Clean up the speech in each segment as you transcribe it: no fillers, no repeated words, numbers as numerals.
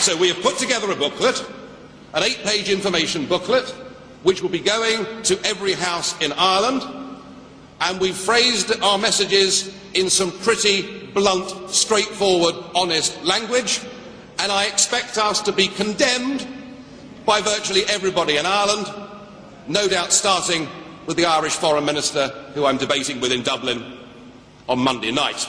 So we have put together a booklet, an 8-page information booklet, which will be going to every house in Ireland, and we've phrased our messages in some pretty blunt, straightforward, honest language, and I expect us to be condemned by virtually everybody in Ireland, no doubt starting with the Irish Foreign Minister, who I'm debating with in Dublin on Monday night.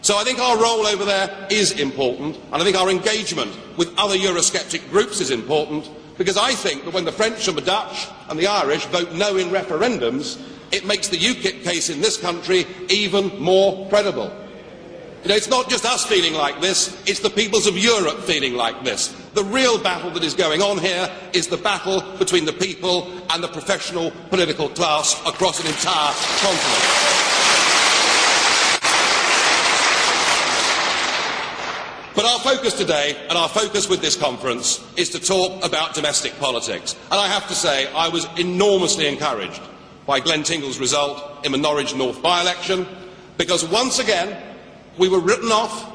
So I think our role over there is important, and I think our engagement with other Eurosceptic groups is important, because I think that when the French and the Dutch and the Irish vote no in referendums, it makes the UKIP case in this country even more credible. You know, it's not just us feeling like this, it's the peoples of Europe feeling like this. The real battle that is going on here is the battle between the people and the professional political class across an entire continent. But our focus today, and our focus with this conference, is to talk about domestic politics. And I have to say, I was enormously encouraged by Glenn Tingle's result in the Norwich North by-election, because once again, we were written off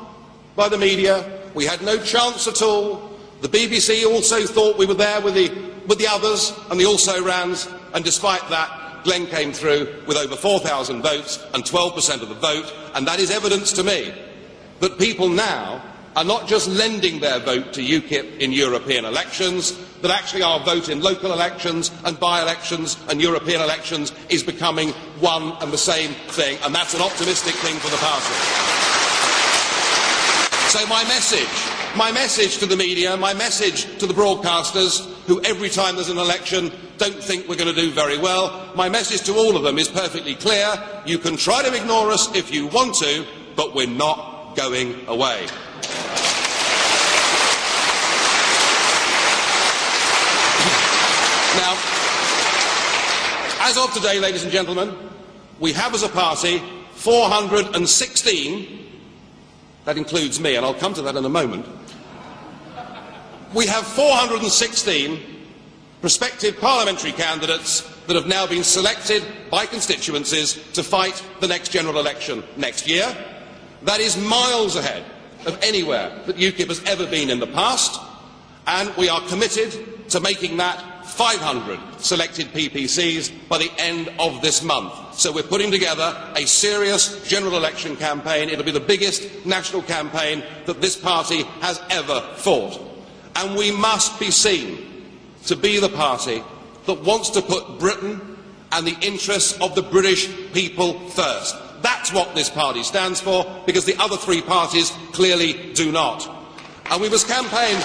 by the media, we had no chance at all. The BBC also thought we were there with the others and the also-rans, and despite that, Glenn came through with over 4,000 votes and 12% of the vote, and that is evidence to me that people now are not just lending their vote to UKIP in European elections, that actually our vote in local elections and by-elections and European elections is becoming one and the same thing, and that's an optimistic thing for the party. So my message to the media, my message to the broadcasters, who every time there's an election don't think we're going to do very well, my message to all of them is perfectly clear. You can try to ignore us if you want to, but we're not going away. Now, as of today, ladies and gentlemen, we have as a party 416, that includes me, and I'll come to that in a moment. We have 416 prospective parliamentary candidates that have now been selected by constituencies to fight the next general election next year. That is miles ahead of anywhere that UKIP has ever been in the past, and we are committed to making that 500 selected PPCs by the end of this month. So we're putting together a serious general election campaign. It'll be the biggest national campaign that this party has ever fought. And we must be seen to be the party that wants to put Britain and the interests of the British people first. That's what this party stands for, because the other three parties clearly do not. And we must campaign.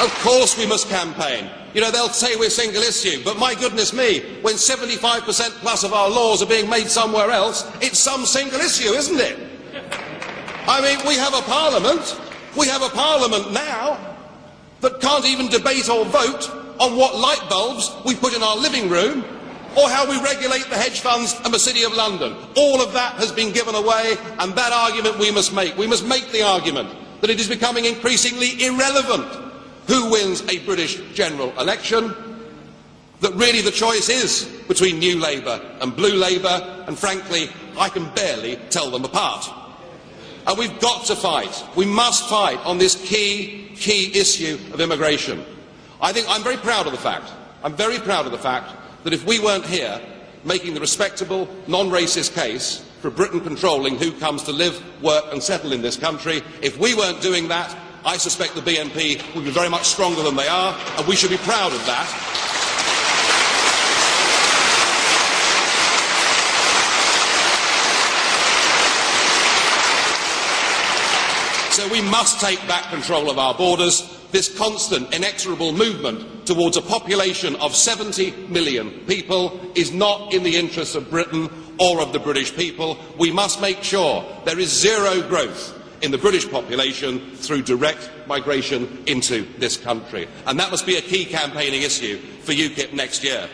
Of course we must campaign. You know, they'll say we're single issue, but my goodness me, when 75% plus of our laws are being made somewhere else, it's some single issue, isn't it? I mean, we have a parliament now that can't even debate or vote on what light bulbs we put in our living room, or how we regulate the hedge funds and the City of London. All of that has been given away, and that argument we must make. We must make the argument that it is becoming increasingly irrelevant who wins a British general election, that really the choice is between New Labour and Blue Labour, and frankly, I can barely tell them apart. And we've got to fight. We must fight on this key issue of immigration. I'm very proud of the fact that if we weren't here making the respectable, non-racist case for Britain controlling who comes to live, work and settle in this country, if we weren't doing that, I suspect the BNP would be very much stronger than they are, and we should be proud of that. So we must take back control of our borders. This constant, inexorable movement towards a population of 70 million people is not in the interests of Britain or of the British people. We must make sure there is zero growth in the British population through direct migration into this country. And that must be a key campaigning issue for UKIP next year.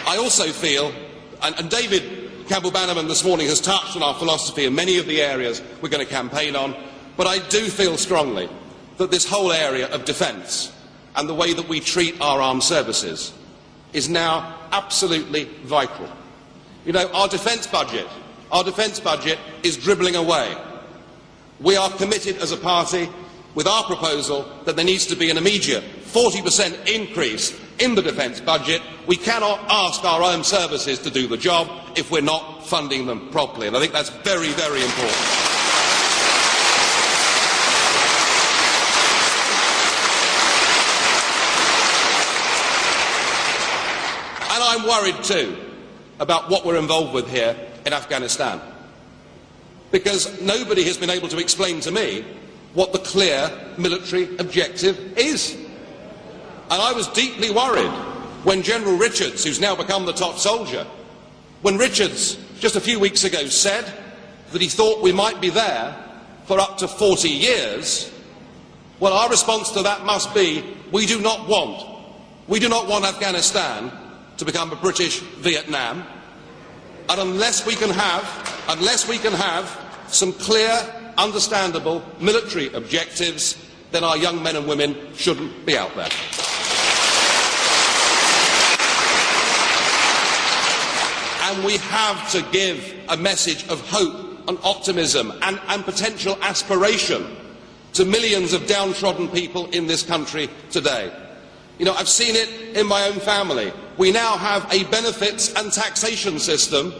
I also feel, and David Campbell-Bannerman this morning has touched on our philosophy in many of the areas we're going to campaign on, but I do feel strongly that this whole area of defence and the way that we treat our armed services is now absolutely vital. You know, our defence budget is dribbling away. We are committed as a party with our proposal that there needs to be an immediate 40% increase in the defence budget. We cannot ask our armed services to do the job if we're not funding them properly, and I think that's very, very important. And I'm worried too about what we're involved with here in Afghanistan, because nobody has been able to explain to me what the clear military objective is. And I was deeply worried when General Richards, who's now become the top soldier, when Richards just a few weeks ago said that he thought we might be there for up to 40 years. Well, our response to that must be, we do not want Afghanistan to become a British Vietnam, and unless we can have some clear, understandable military objectives, then our young men and women shouldn't be out there. And we have to give a message of hope and optimism and potential aspiration to millions of downtrodden people in this country today. You know, I've seen it in my own family. We now have a benefits and taxation system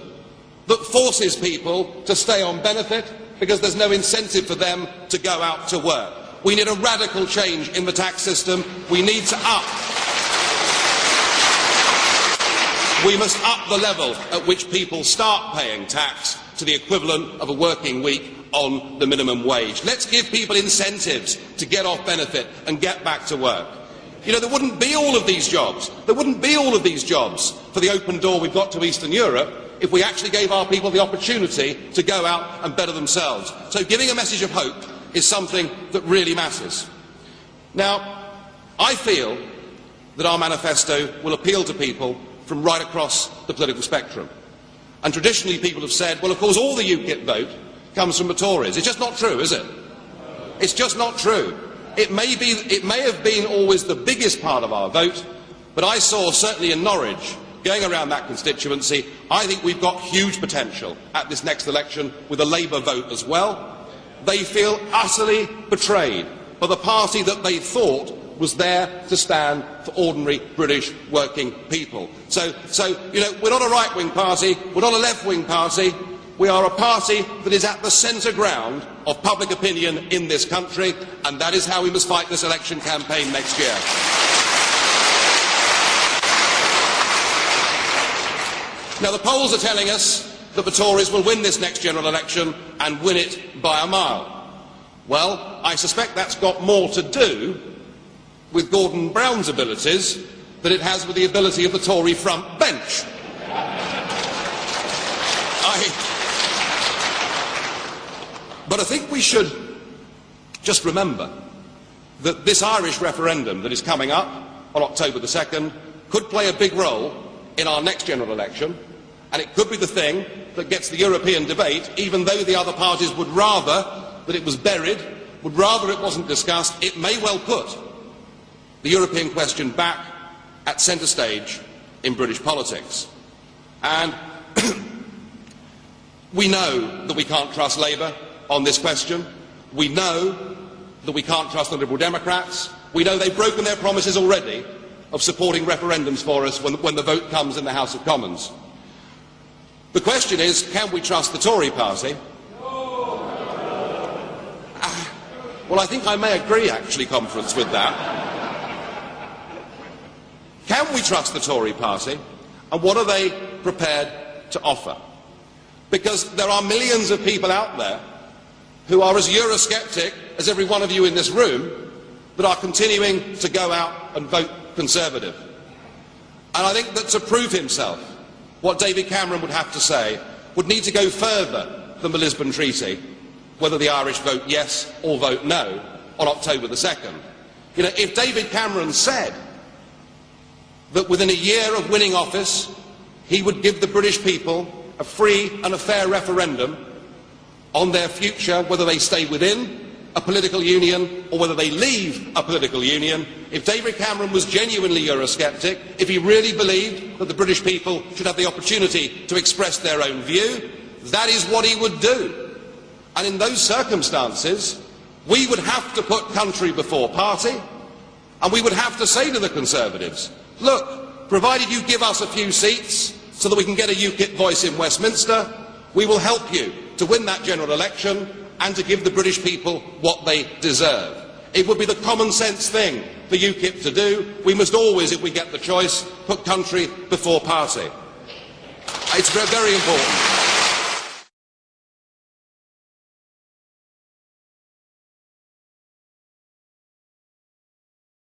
that forces people to stay on benefit because there's no incentive for them to go out to work. We need a radical change in the tax system. We must up the level at which people start paying tax to the equivalent of a working week on the minimum wage. Let's give people incentives to get off benefit and get back to work. You know, there wouldn't be all of these jobs. There wouldn't be all of these jobs for the open door we've got to Eastern Europe if we actually gave our people the opportunity to go out and better themselves. So giving a message of hope is something that really matters. Now, I feel that our manifesto will appeal to people from right across the political spectrum. And traditionally people have said, well, of course, all the UKIP vote comes from the Tories. It's just not true, is it? It's just not true. It may have been always the biggest part of our vote, but I saw, certainly in Norwich, going around that constituency, I think we've got huge potential at this next election with a Labour vote as well. They feel utterly betrayed by the party that they thought was there to stand for ordinary British working people. So, you know, we're not a right-wing party, we're not a left-wing party, we are a party that is at the centre ground of public opinion in this country, and that is how we must fight this election campaign next year. Now, the polls are telling us that the Tories will win this next general election and win it by a mile. Well, I suspect that's got more to do with Gordon Brown's abilities than it has with the ability of the Tory front bench. But I think we should just remember that this Irish referendum that is coming up on October the 2nd could play a big role in our next general election, and it could be the thing that gets the European debate, even though the other parties would rather that it was buried, would rather it wasn't discussed. It may well put the European question back at centre stage in British politics. And we know that we can't trust Labour on this question. We know that we can't trust the Liberal Democrats. We know they've broken their promises already of supporting referendums for us when the vote comes in the House of Commons. The question is, can we trust the Tory party? Well, I think I may agree, actually, Conference, with that. Can we trust the Tory party? And what are they prepared to offer? Because there are millions of people out there who are as Eurosceptic as every one of you in this room, that are continuing to go out and vote Conservative. And I think that to prove himself, what David Cameron would have to say would need to go further than the Lisbon Treaty, whether the Irish vote yes or vote no on October the 2nd. You know, if David Cameron said that within a year of winning office, he would give the British people a free and a fair referendum on their future, whether they stay within a political union or whether they leave a political union, if David Cameron was genuinely Eurosceptic, if he really believed that the British people should have the opportunity to express their own view, that is what he would do. And in those circumstances, we would have to put country before party, and we would have to say to the Conservatives, look, provided you give us a few seats so that we can get a UKIP voice in Westminster, we will help you to win that general election and to give the British people what they deserve. It would be the common sense thing for UKIP to do. We must always, if we get the choice, put country before party. It's very important.